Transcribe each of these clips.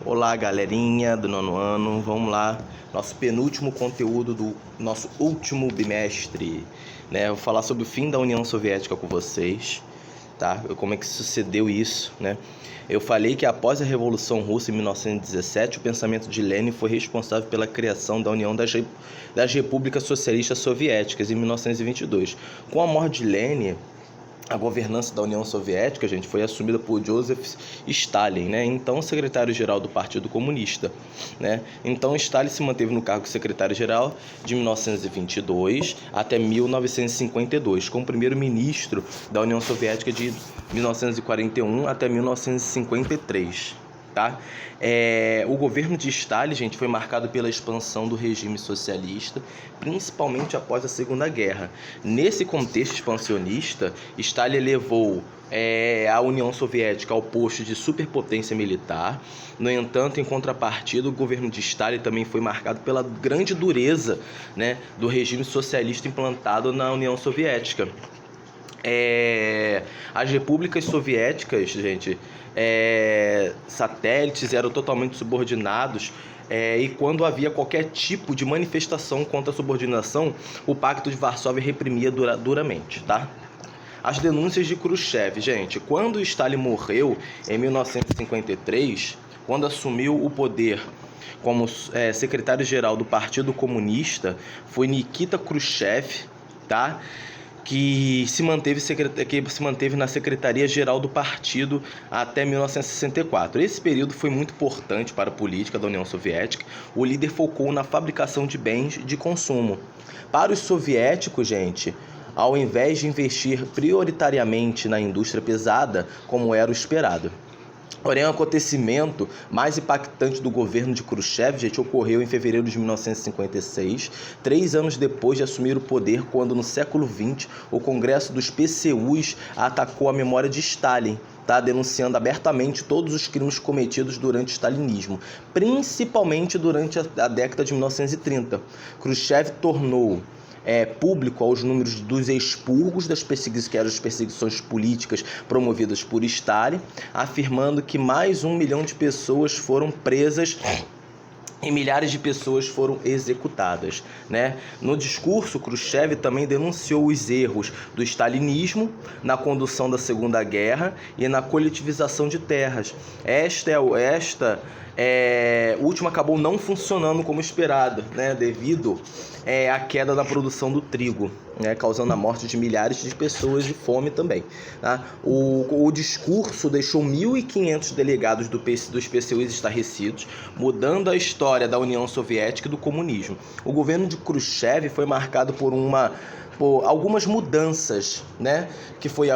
Olá, galerinha do nono ano, vamos lá, nosso penúltimo conteúdo do nosso último bimestre, né? Eu vou falar sobre o fim da União Soviética com vocês, tá? Como é que sucedeu isso, né? Eu falei que após a Revolução Russa em 1917, o pensamento de Lenin foi responsável pela criação da União das Repúblicas Socialistas Soviéticas em 1922. Com a morte de Lenin, a governança da União Soviética, gente, foi assumida por Joseph Stalin, né? Então secretário-geral do Partido Comunista, né? Então Stalin se manteve no cargo de secretário-geral de 1922 até 1952, como primeiro-ministro da União Soviética de 1941 até 1953. Tá? O governo de Stalin, gente, foi marcado pela expansão do regime socialista, principalmente após a Segunda Guerra. Nesse contexto expansionista, Stalin elevou a União Soviética ao posto de superpotência militar. No entanto, em contrapartida, o governo de Stalin também foi marcado pela grande dureza, né, do regime socialista implantado na União Soviética. As repúblicas soviéticas, gente, satélites, eram totalmente subordinados, e quando havia qualquer tipo de manifestação contra a subordinação, o Pacto de Varsóvia reprimia duramente, tá? As denúncias de Khrushchev, gente, quando Stalin morreu em 1953, quando assumiu o poder como secretário-geral do Partido Comunista, foi Nikita Khrushchev, tá? Que se manteve na Secretaria-Geral do Partido até 1964. Esse período foi muito importante para a política da União Soviética. O líder focou na fabricação de bens de consumo. Para os soviéticos, gente, ao invés de investir prioritariamente na indústria pesada, como era o esperado. Porém, o acontecimento mais impactante do governo de Khrushchev, gente, ocorreu em fevereiro de 1956, 3 anos depois de assumir o poder, quando no século XX o Congresso dos PCUs atacou a memória de Stalin, tá? Denunciando abertamente todos os crimes cometidos durante o stalinismo, principalmente durante a década de 1930. Khrushchev tornou público aos números dos expurgos que eram as perseguições políticas promovidas por Stalin, afirmando que mais 1 milhão de pessoas foram presas e milhares de pessoas foram executadas, né? No discurso, Khrushchev também denunciou os erros do stalinismo na condução da Segunda Guerra e na coletivização de terras. Esta última acabou não funcionando como esperado, né? Devido à queda da produção do trigo, né? Causando a morte de milhares de pessoas de fome também, tá? O discurso deixou 1.500 delegados dos PCUs estarrecidos, mudando a história da União Soviética e do comunismo. O governo de Khrushchev foi marcado por algumas mudanças, né? Que foi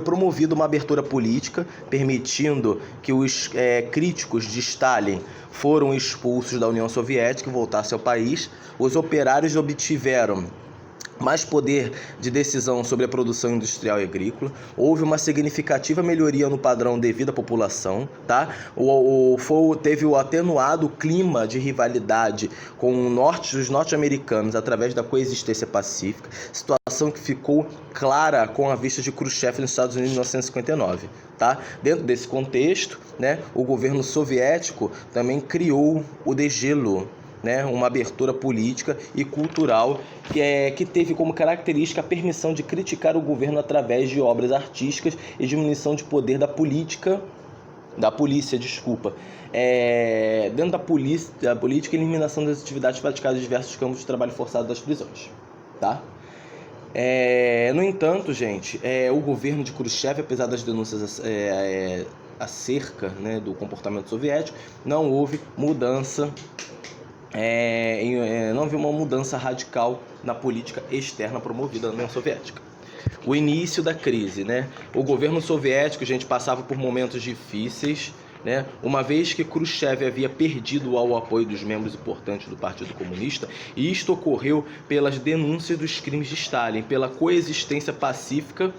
promovida uma abertura política, permitindo que os críticos de Stalin foram expulsos da União Soviética e voltassem ao país. Os operários obtiveram mais poder de decisão sobre a produção industrial e agrícola. Houve uma significativa melhoria no padrão de vida da população, tá? Teve o atenuado clima de rivalidade com os norte-americanos através da coexistência pacífica, situação que ficou clara com a vista de Khrushchev nos Estados Unidos em 1959, tá? Dentro desse contexto, né, o governo soviético também criou o degelo, né, uma abertura política e cultural que teve como característica a permissão de criticar o governo através de obras artísticas e diminuição de poder da polícia, dentro da política e eliminação das atividades praticadas em diversos campos de trabalho forçado das prisões, tá? No entanto, gente, o governo de Khrushchev, apesar das denúncias acerca, né, do comportamento soviético, não houve mudança. Não havia uma mudança radical na política externa promovida na União Soviética. O início da crise, né? O governo soviético, gente, passava por momentos difíceis, né? Uma vez que Khrushchev havia perdido o apoio dos membros importantes do Partido Comunista, e isto ocorreu pelas denúncias dos crimes de Stalin, pela coexistência pacífica,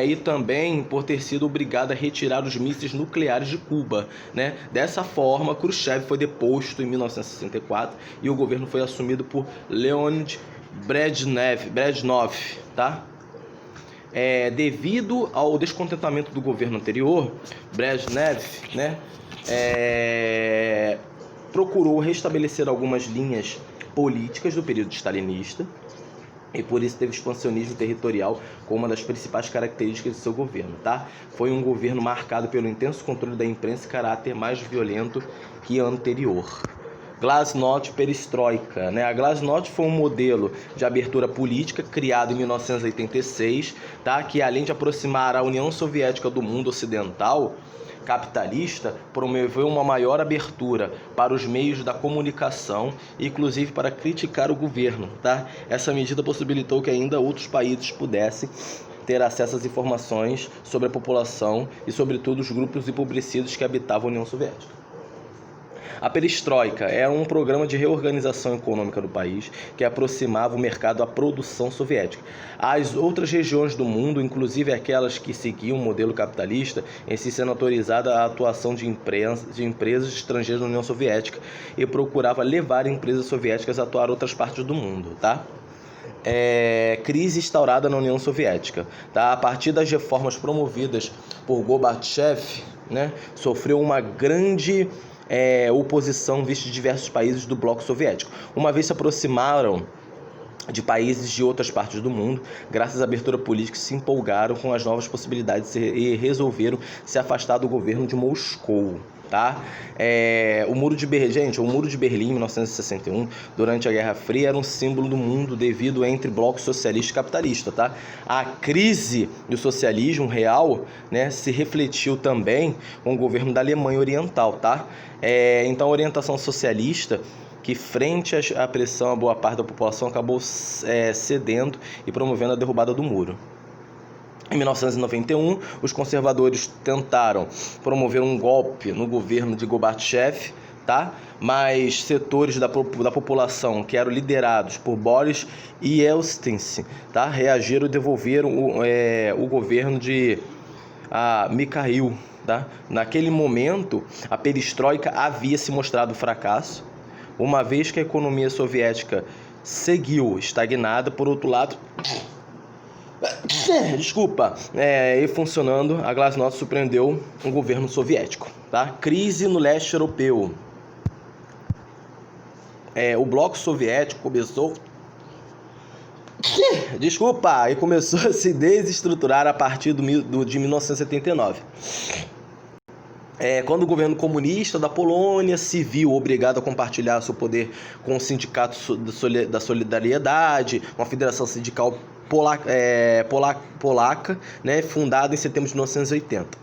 e também por ter sido obrigado a retirar os mísseis nucleares de Cuba, né? Dessa forma, Khrushchev foi deposto em 1964 e o governo foi assumido por Leonid Brezhnev, tá? Devido ao descontentamento do governo anterior, Brezhnev, né, procurou restabelecer algumas linhas políticas do período stalinista e por isso teve expansionismo territorial como uma das principais características de seu governo, tá? Foi um governo marcado pelo intenso controle da imprensa e caráter mais violento que anterior. Glasnost Perestroika, né? A Glasnost foi um modelo de abertura política criado em 1986, tá? Que além de aproximar a União Soviética do mundo ocidental capitalista, promoveu uma maior abertura para os meios da comunicação, inclusive para criticar o governo, tá? Essa medida possibilitou que ainda outros países pudessem ter acesso às informações sobre a população e, sobretudo, os grupos empobrecidos que habitavam a União Soviética. A Perestroika era um programa de reorganização econômica do país que aproximava o mercado à produção soviética. As outras regiões do mundo, inclusive aquelas que seguiam o modelo capitalista, em si sendo autorizada a atuação de empresas estrangeiras na União Soviética e procurava levar empresas soviéticas a atuar em outras partes do mundo, tá? Crise instaurada na União Soviética, tá? A partir das reformas promovidas por Gorbachev, né, sofreu uma grande oposição vista de diversos países do bloco soviético, uma vez se aproximaram de países de outras partes do mundo, graças à abertura política, se empolgaram com as novas possibilidades e resolveram se afastar do governo de Moscou. Tá? O Muro de Berlim, em 1961, durante a Guerra Fria, era um símbolo do mundo devido entre blocos socialista e capitalista. Tá? A crise do socialismo real, né, se refletiu também com o governo da Alemanha Oriental. Tá? Então, a orientação socialista, que frente à pressão, a boa parte da população acabou cedendo e promovendo a derrubada do muro. Em 1991, os conservadores tentaram promover um golpe no governo de Gorbachev, tá? Mas setores da população que eram liderados por Boris Yeltsin, tá? Reagiram e devolveram o governo de Mikhail. Tá? Naquele momento, a perestroika havia se mostrado fracasso, uma vez que a economia soviética seguiu estagnada. Por outro lado, e funcionando, a Glasnost surpreendeu o governo soviético. Tá? Crise no leste europeu. O bloco soviético começou a se desestruturar a partir de 1979. Quando o governo comunista da Polônia se viu obrigado a compartilhar seu poder com o Sindicato da Solidariedade, uma federação sindical polaca, né, fundada em setembro de 1980.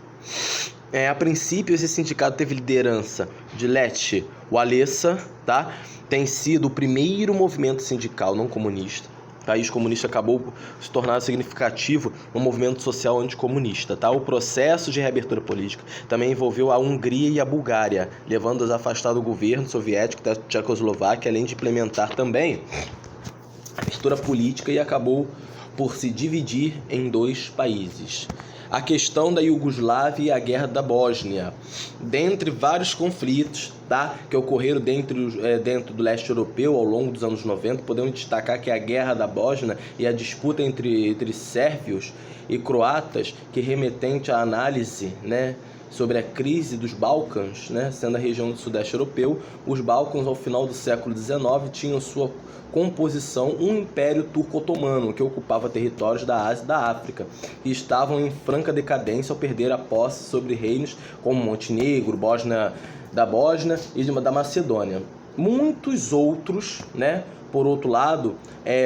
A princípio, esse sindicato teve liderança de Lech Walesa, tá? Tem sido o primeiro movimento sindical não comunista. O país comunista acabou se tornando significativo no movimento social anticomunista. Tá? O processo de reabertura política também envolveu a Hungria e a Bulgária, levando-as a afastar do governo soviético da Tchecoslováquia, além de implementar também a abertura política, e acabou por se dividir em dois países. A questão da Iugoslávia e a guerra da Bósnia. Dentre vários conflitos, tá, que ocorreram dentro do leste europeu ao longo dos anos 90, podemos destacar que a guerra da Bósnia e a disputa entre sérvios e croatas, que remetente à análise, né, sobre a crise dos Balcãs, né, sendo a região do sudeste europeu. Os Balcãs, ao final do século XIX, tinham sua composição um império turco-otomano que ocupava territórios da Ásia e da África e estavam em franca decadência ao perder a posse sobre reinos como Montenegro, Bósnia e da Macedônia. Muitos outros, né, por outro lado,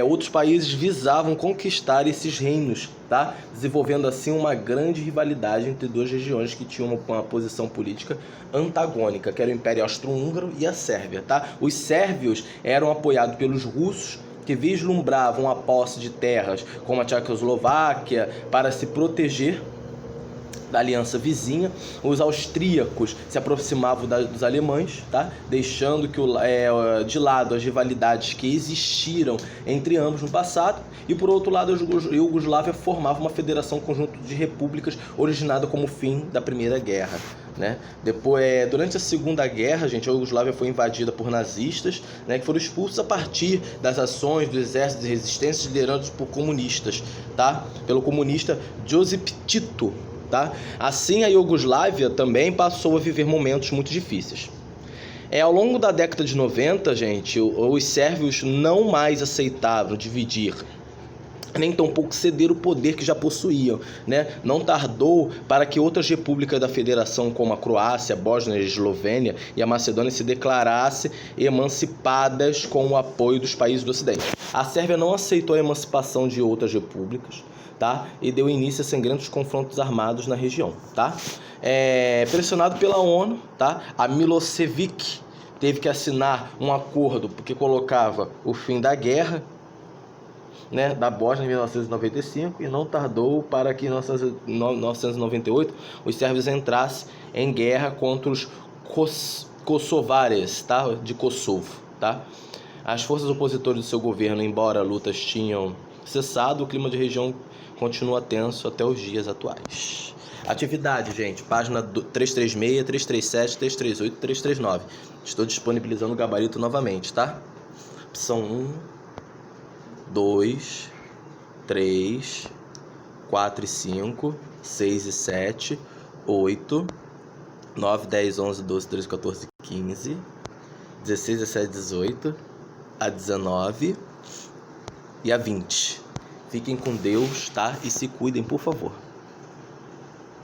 outros países visavam conquistar esses reinos, tá? Desenvolvendo assim uma grande rivalidade entre duas regiões que tinham uma posição política antagônica, que era o Império Austro-Húngaro e a Sérvia. Tá? Os sérvios eram apoiados pelos russos, que vislumbravam a posse de terras como a Tchecoslováquia para se proteger da aliança vizinha. Os austríacos se aproximavam dos alemães, tá? Deixando de lado as rivalidades que existiram entre ambos no passado, e por outro lado a Iugoslávia formava uma federação conjunto de repúblicas originada como fim da Primeira Guerra. Né? Depois, durante a Segunda Guerra, a Iugoslávia foi invadida por nazistas, né, que foram expulsos a partir das ações do exército de resistência liderados por comunistas, tá? Pelo comunista Josip Tito. tá? Assim, a Iugoslávia também passou a viver momentos muito difíceis. Ao longo da década de 90, gente, os sérvios não mais aceitavam dividir, nem tampouco ceder o poder que já possuíam, né? Não tardou para que outras repúblicas da federação, como a Croácia, a Bósnia, a Eslovênia e a Macedônia, se declarassem emancipadas com o apoio dos países do Ocidente. A Sérvia não aceitou a emancipação de outras repúblicas, tá? E deu início a sangrentos confrontos armados na região, tá? Pressionado pela ONU, tá? A Milosevic teve que assinar um acordo porque colocava o fim da guerra, né, da Bósnia em 1995, e não tardou para que em 1998 os sérvios entrassem em guerra contra os kosovares, tá? De Kosovo, tá? As forças opositoras do seu governo, embora lutas tinham cessado, o clima de região continua tenso até os dias atuais. Atividade, gente, página 336, 337, 338, 339. Estou disponibilizando o gabarito novamente, tá? Opção 1, 2, 3, 4 e 5, 6 e 7, 8, 9, 10, 11, 12, 13, 14, 15, 16, 17, 18, a 19 e a 20. Fiquem com Deus, tá? E se cuidem, por favor.